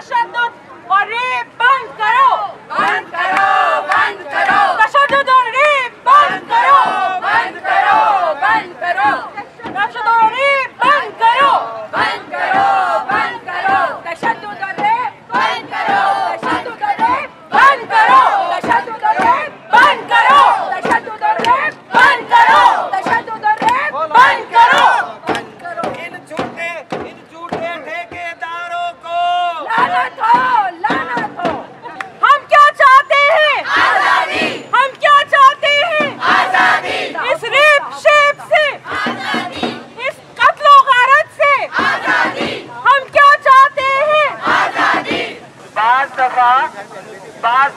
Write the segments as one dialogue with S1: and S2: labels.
S1: तशद्दुद और रेप बंद करो,
S2: बंद करो, बंद करो।
S1: तशद्दुद और रेप बंद करो,
S2: बंद करो, बंद करो।
S1: तशद्दुद और रेप बंद करो,
S2: बंद करो, बंद करो। तशद्दुद और रेप बंद करो, तशद्दुद और रेप बंद करो, तशद्दुद और रेप बंद करो, तशद्दुद और रेप बंद करो, तशद्दुद और रेप बंद करो, बंद करो।
S3: इन झूठे ठेकेदारों को
S2: लानत हो, लानत हो।
S1: हम क्या चाहते हैं?
S2: आजादी।
S1: हम क्या चाहते हैं?
S2: आजादी।
S1: इस रेप शेप से,
S2: आजादी।
S1: इस कत्लो गारत से
S2: आजादी।
S1: हम क्या चाहते हैं?
S2: आजादी।
S3: बाज़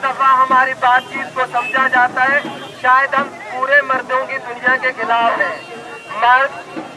S3: दफा हमारी बातचीत को समझा जाता है शायद हम पूरे मर्दों की दुनिया के खिलाफ हैं।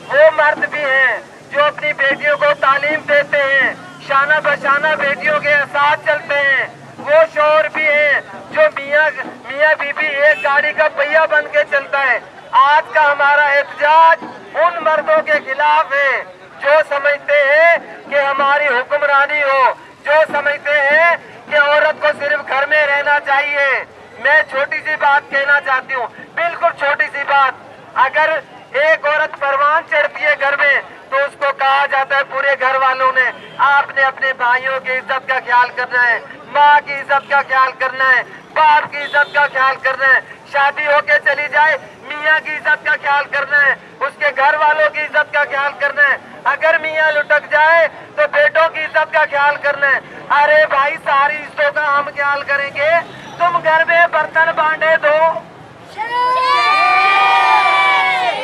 S3: वो मर्द भी हैं जो अपनी बेटियों को तालीम देते हैं, शाना बशाना बेटियों के साथ चलते हैं। वो शोहर भी हैं जो मियाँ बीबी एक गाड़ी का पहिया बन के चलता है। आज का हमारा एहतजाज उन मर्दों के खिलाफ है जो समझते हैं कि हमारी हुक्मरानी हो, जो समझते हैं कि औरत को सिर्फ घर में रहना चाहिए। मैं छोटी सी बात कहना चाहती हूँ, बिल्कुल छोटी सी बात। अगर एक औरत परवान चढ़ती है घर में तो उसको कहा जाता है पूरे घर वालों ने आपने अपने भाइयों की इज्जत का ख्याल करना है, माँ की इज्जत का ख्याल करना है, बाप की इज्जत का ख्याल करना है। शादी होके चली जाए मियाँ की इज्जत का ख्याल करना है, उसके घर वालों की इज्जत का ख्याल करना है। अगर मियाँ लुटक जाए तो बेटों की इज्जत का ख्याल करना है। अरे भाई सारी इज्जतों का हम ख्याल करेंगे, तुम घर में बर्तन बांटे दो।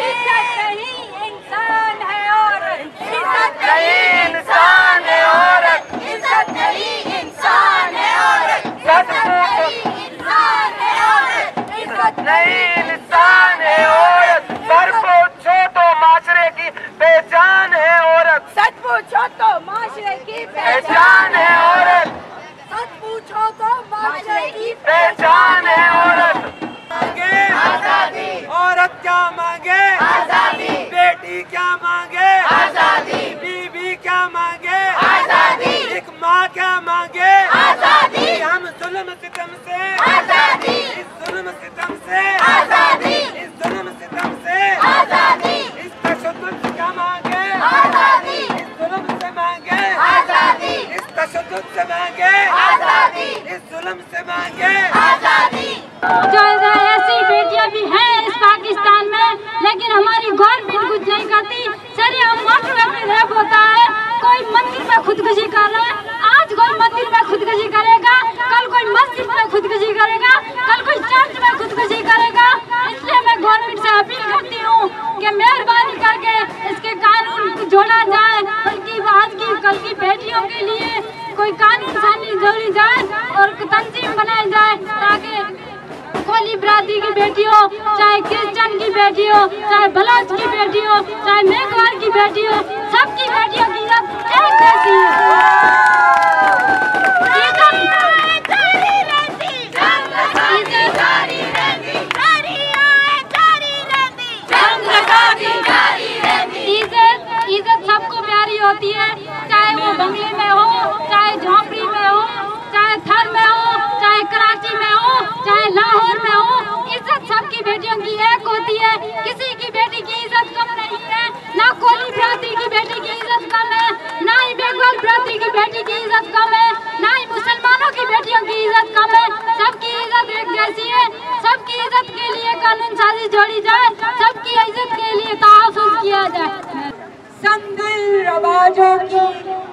S2: इज्जत नहीं इंसान है औरत, इज्जत
S3: नहीं इंसान है औरत,
S2: इज्जत नहीं इंसान है औरत, इज्जत नहीं इंसान है औरत, इज्जत
S3: नहीं इंसान है औरत। सर पूछो तो माशरे की पहचान है औरत,
S2: सच पूछो तो माशरे की
S3: पहचान है औरत,
S2: सच पूछो तो माशरे की
S3: पहचान है औरत। मांगे
S2: आजादी,
S3: औरत क्या मांगे?
S2: आजादी,
S3: बेटी क्या मांगे?
S2: आजादी,
S3: बीबी क्या मांगे?
S2: आजादी,
S3: एक माँ क्या मांगे?
S2: आजादी,
S3: हम जुल्म सितम से,
S2: आजादी,
S3: इस जुल्म सितम से,
S2: आजादी,
S3: इस जुल्म सितम से,
S2: आजादी,
S3: इस तशद्दुद से क्या मांगे?
S2: आजादी,
S3: इस जुल्म से मांगे,
S2: आजादी,
S3: इस तशद्दुद से मांगे,
S2: आजादी,
S3: इस जुल्म से मांगे,
S2: आजादी।
S4: जो ऐसी बेटियां भी हैं इस पाकिस्तान में, लेकिन हमारी गवर्नमेंट कुछ नहीं करती। चलिए हम मोटरवे में रेप होता है, कोई मंदिर में खुदकुशी कर रहा है, आज कोई मंदिर में खुदकुशी करेगा, कल कोई मस्जिद में खुदकुशी करेगा, कल कोई चर्च में खुदकुशी करेगा। इसलिए मैं गवर्नमेंट से अपील करती हूँ कि मेहरबानी करके इसके कानून जोड़ा जाए, बल्कि आज की कल की बेटियों के लिए कोई कानून सानी जोड़ी जाए और तंजीम बनाई जाए, ताकि कोली बिरादरी की बेटी हो, चाहे क्रिश्चियन की बेटी हो, चाहे बलोच की बेटी हो, चाहे मेघवार की बेटी हो, सबकी बेटियों की इज्जत एक जैसी इज्जत सबको प्यारी होती है, चाहे वो बंगले में हो, चाहे झोंपड़ी में हो, चाहे थर में हो, चाहे कराची में हो, चाहे लाहौर में हो। इज्जत सबकी बेटियों की एक होती है, किसी की बेटी की इज्जत कम नहीं है। ना कोली बिरादरी की बेटी की इज्जत कम है, ना ही बेगवाल बिरादरी की बेटी की इज्जत कम है, ना ही मुसलमानों की बेटियों की इज्जत कम है। सबकी इज्जत एक जैसी है। सबकी इज्जत के लिए कानून साजी जोड़ी जाए, सबकी इज्जत के लिए तहफ़्फ़ुज़ किया जाए।
S5: संदिल रवाजों की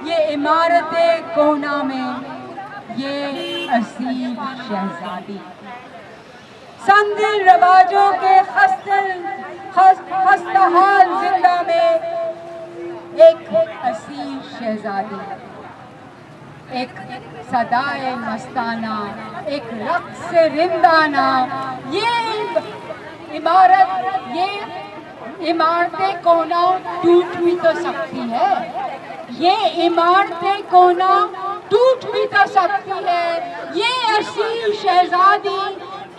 S5: ये इमारतें कोना में, ये असीम शहजादी। संदिल रवाजों के खस्ताहाल जिंदा में एक असीम शहजादी, एक सदाए मस्ताना, एक रक्स रिंदाना। ये इमारतें कोना टूट भी तो सकती है, ये इमारतें कोना टूट भी तो सकती है, ये असीम शहजादी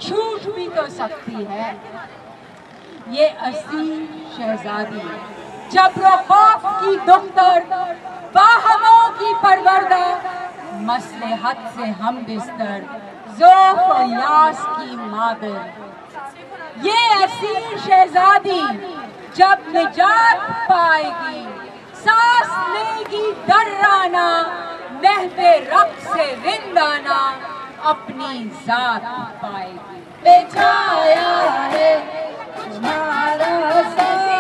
S5: छूट भी तो सकती है। ये असीम शहजादी जब्र खौफ की दुख्तर, बाहमों की परवरदा, मसलहत से हम बिस्तर ज़ौफ़ और यास की मादर। ये असीर शहजादी जब निजात पाएगी, सांस लेगी दर्राना, महवे रब से रिंदाना, अपनी जात पाएगी। बेचाया है तुम्हारा साथ,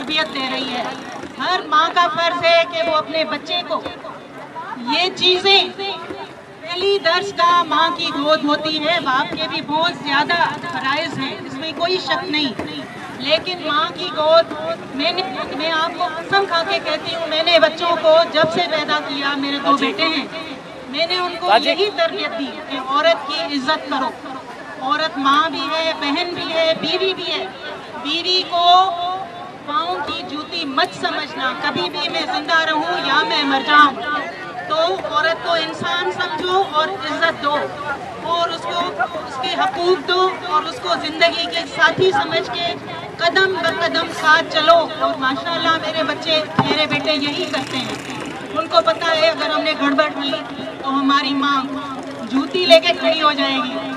S6: तरबियत दे रही है। हर माँ का फर्ज है कि वो अपने बच्चे को ये चीजें, पहली दर्स का माँ की गोद होती है, बाप के भी बहुत ज्यादा फराइज हैं, इसमें कोई शक नहीं, लेकिन माँ की गोद मैं आपको कसम खा के कहती हूँ, मैंने बच्चों को जब से पैदा किया, मेरे 2 बेटे हैं, मैंने उनको यही तरबियत दी कि औरत की इज्जत करो। औरत माँ भी है, बहन भी है, बीवी भी है। बीवी को पाँव की जूती मत समझना, कभी भी मैं जिंदा रहूं या मैं मर जाऊं, तो औरत को इंसान समझो और इज्जत दो और उसको उसके हकूक दो और उसको जिंदगी के साथी समझ के कदम ब कदम साथ चलो। और माशाल्लाह मेरे बेटे यही करते हैं। उनको पता है अगर हमने गड़बड़ की तो हमारी माँ जूती लेके खड़ी हो जाएगी।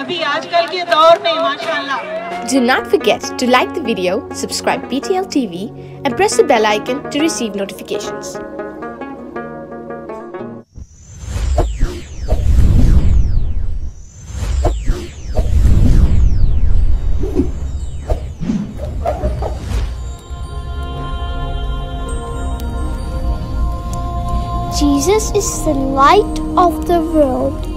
S6: अभी आजकल के दौर में माशाल्लाह।
S7: Do not forget to like the video, subscribe BTL TV and press the bell icon to receive notifications.
S8: Jesus is the light of the world.